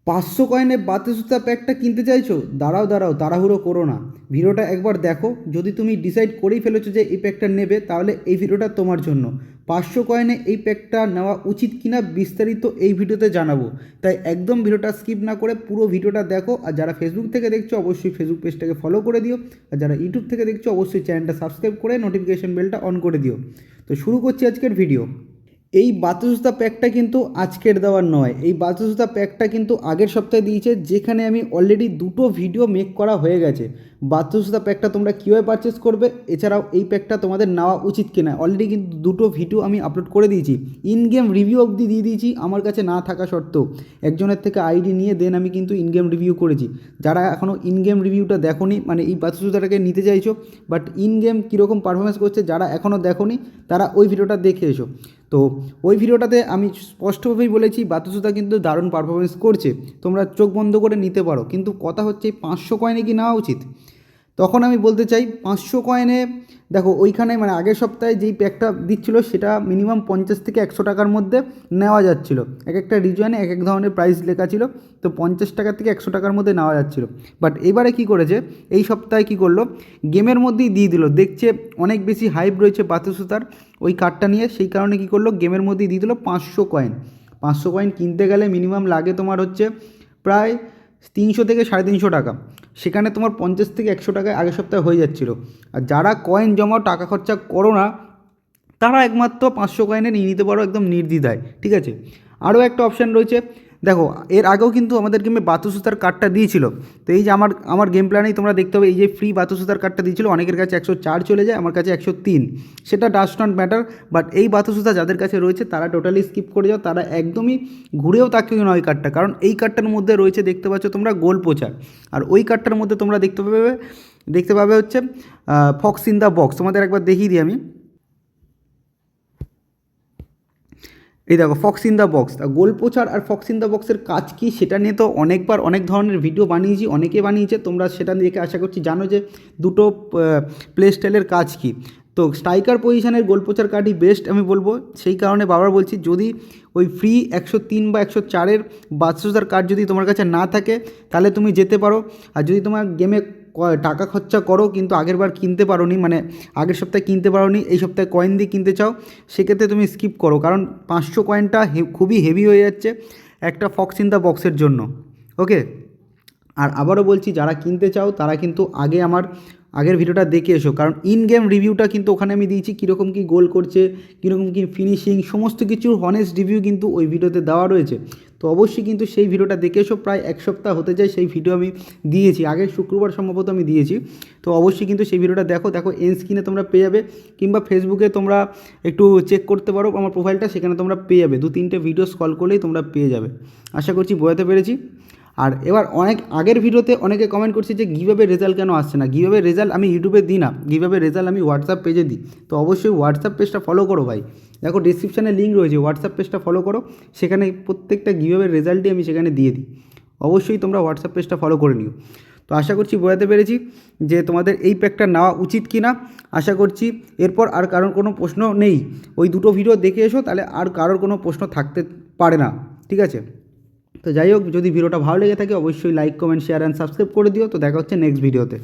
500 কয়েনে বাতে সুতা প্যাকটা কিনতে চাইছো? দাঁড়াও দাঁড়াও, তাড়াহুড়ো করো না। ভিডিওটা একবার দেখো। যদি তুমি ডিসাইড করেই ফেলেছো যে এই প্যাকটা নেবে, তাহলে এই ভিডিওটা তোমার জন্য। 500 কয়েনে এই প্যাকটা নেওয়া উচিত কিনা বিস্তারিত এই ভিডিওতে জানাবো। তাই একদম ভিডিওটা স্কিপ না করে পুরো ভিডিওটা দেখো। আর যারা ফেসবুক থেকে দেখছো অবশ্যই ফেসবুক পেজটাকে ফলো করে দিও। আর যারা ইউটিউব থেকে দেখছো অবশ্যই চ্যানেলটা সাবস্ক্রাইব করে নোটিফিকেশন বেলটা অন করে দিও। তো শুরু করছি আজকের ভিডিও। এই বাতুসুতা প্যাকটা কিন্তু আজকের দেওয়ার নয়। এই বাতুসুতা প্যাকটা কিন্তু আগের সপ্তাহে দিয়েছে, যেখানে আমি অলরেডি দুটো ভিডিও মেক করা হয়ে গেছে। বাতুসুতা প্যাকটা তোমরা কীভাবে পারচেস করবে, এছাড়াও এই প্যাকটা তোমাদের নেওয়া উচিত কিনা, অলরেডি কিন্তু দুটো ভিডিও আমি আপলোড করে দিয়েছি। ইন গেম রিভিউ অবধি দিয়ে দিয়েছি আমার কাছে না থাকা সত্ত্বেও। একজনের থেকে আইডি নিয়ে দেন আমি কিন্তু ইন গেম রিভিউ করেছি। যারা এখনও ইন গেম রিভিউটা দেখোনি, মানে এই বাতুসুতাটাকে নিতে চাইছো বাট ইন গেম কীরকম পারফরমেন্স করছে, যারা এখনও দেখোনি তারা ওই ভিডিওটা দেখে এসো। তো ওই ভিডিওটাতে আমি স্পষ্টভাবেই বলেছি বাতুসুতা কিন্তু দারুণ পারফরমেন্স করছে, তোমরা চোখ বন্ধ করে নিতে পারো। কিন্তু কথা হচ্ছে 500 কয়েনে কি নেওয়া উচিত? তখন আমি বলতে চাই 500 কয়েনে দেখো, ওইখানে মানে আগের সপ্তাহে যেই প্যাকটা দিচ্ছিলো সেটা মিনিমাম 50 থেকে 100 টাকার মধ্যে নেওয়া যাচ্ছিলো। এক একটা রিজনে এক এক ধরনের প্রাইস লেখা ছিল। তো 50 টাকা থেকে 100 টাকার মধ্যে নেওয়া যাচ্ছিলো। বাট এবারে কী করেছে, এই সপ্তাহে কী করলো, গেমের মধ্যেই দিয়ে দিল। দেখছে অনেক বেশি হাইপ রয়েছে বাতুসুতার ওই কার্ডটা নিয়ে, সেই কারণে কী করলো, গেমের মধ্যেই দিয়ে দিল 500 কয়েন। 500 কয়েন কিনতে গেলে মিনিমাম লাগে তোমার হচ্ছে প্রায় 300 থেকে 350 টাকা। সেখানে তোমার 50 থেকে 100 টাকায় আগের সপ্তাহে হয়ে যাচ্ছিলো। আর যারা কয়েন জমাও, টাকা খরচা করো না, তারা একমাত্র 500 কয়েনে নিয়ে নিতে পারো একদম নির্দ্বিধায়। ঠিক আছে, আরও একটা অপশান রয়েছে। দেখো, এর আগেও কিন্তু আমাদের গেমে বাতুসুতার কার্ডটা দিয়েছিল। তো এই যে আমার গেম প্ল্যানেই তোমরা দেখতে হবে, এই যে ফ্রি বাতুসুতার কার্ডটা দিয়েছিল, অনেকের কাছে 104 চলে যায়, আমার কাছে 103। সেটা ডাজ নট ম্যাটার। বাট এই বাতুসুতা যাদের কাছে রয়েছে তারা টোটালি স্কিপ করে যাও, তারা একদমই ঘুরেও তাকিও না ওই কার্ডটা। কারণ এই কার্ডটার মধ্যে রয়েছে, দেখতে পাচ্ছ তোমরা, গোল পোচার। আর ওই কার্ডটার মধ্যে তোমরা দেখতে পাবে হচ্ছে ফক্স ইন দ্য বক্স। তোমাদের একবার দেখিয়ে দিই আমি। এই দেখো, fox in the box. Goal poacher আর ফক্স ইন দ্য বক্সের কাজ কী সেটা নিয়ে তো অনেকবার অনেক ধরনের ভিডিও বানিয়েছি, অনেকে বানিয়েছে, তোমরা সেটা দেখে আশা করছি জানো যে দুটো প্লে স্টাইলের কাজ কী। তো স্ট্রাইকার পজিশনের গোল পোচার কার্ডই বেস্ট আমি বলবো। সেই কারণে বারবার বলছি, যদি ওই ফ্রি 103 বা 104-এর বাদশোদার কার্ড যদি তোমার কাছে না থাকে, তাহলে তুমি যেতে পারো। আর যদি তোমার গেমে টাকা খরচা করো কিন্তু আগের বার কিনতে পারোনি, মানে আগের সপ্তাহে কিনতে পারোনি, এই সপ্তাহে কয়েন দিয়ে কিনতে চাও, সেক্ষেত্রে তুমি স্কিপ করো। কারণ 500 কয়েনটা খুবই হেভি হয়ে যাচ্ছে একটা ফক্স ইন দ্য বক্সের জন্য। ওকে, আর আবারও বলছি, যারা কিনতে চাও তারা কিন্তু আগের ভিডিওটা দেখে এসো। কারণ ইন গেম রিভিউটা কিন্তু ওখানে আমি দিয়েছি, কীরকম কী গোল করছে, কীরকম কী ফিনিশিং, সমস্ত কিছুর হনেস্ট রিভিউ কিন্তু ওই ভিডিওতে দেওয়া রয়েছে। তো অবশ্যই কিন্তু সেই ভিডিওটা দেখে এসো। প্রায় এক সপ্তাহ হতে যায় সেই ভিডিও আমি দিয়েছি, আগের শুক্রবার সম্ভবত আমি দিয়েছি। তো অবশ্যই কিন্তু সেই ভিডিওটা দেখো। এন স্ক্রিনে তোমরা পেয়ে যাবে, কিংবা ফেসবুকে তোমরা একটু চেক করতে পারো আমার প্রোফাইলটা, সেখানে তোমরা পেয়ে যাবে। 2-3টে ভিডিও স্ক্রল করলেই তোমরা পেয়ে যাবে। আশা করছি বোঝাতে পেরেছি। আর এবার অনেক আগের ভিডিওতে অনেকে কমেন্ট করছে যে গিভঅ্যাওয়ে রেজাল্ট কেন আসছে না। গিভঅ্যাওয়ে রেজাল্ট আমি ইউটিউবে দিই না, গিভঅ্যাওয়ে রেজাল্ট আমি হোয়াটসঅ্যাপ পেজে দিই। তো অবশ্যই হোয়াটসঅ্যাপ পেজটা ফলো করো ভাই। দেখো, ডিসক্রিপশানে লিঙ্ক রয়েছে, হোয়াটসঅ্যাপ পেজটা ফলো করো। সেখানে প্রত্যেকটা গিভঅ্যাওয়ের রেজাল্টই আমি সেখানে দিয়ে দিই। অবশ্যই তোমরা হোয়াটসঅ্যাপ পেজটা ফলো করে নিও। তো আশা করছি বোঝাতে পেরেছি যে তোমাদের এই প্যাকটা নেওয়া উচিত কি না। আশা করছি এরপর আর কারোর কোনো প্রশ্ন নেই। ওই দুটো ভিডিও দেখে এসো, তাহলে আর কারোর কোনো প্রশ্ন থাকতে পারে না। ঠিক আছে, তো যাই হোক, যদি ভিডিওটা ভালো লেগে থাকে অবশ্যই like, comment, share and subscribe করে দিও। তো দেখা হচ্ছে নেক্সট ভিডিওতে।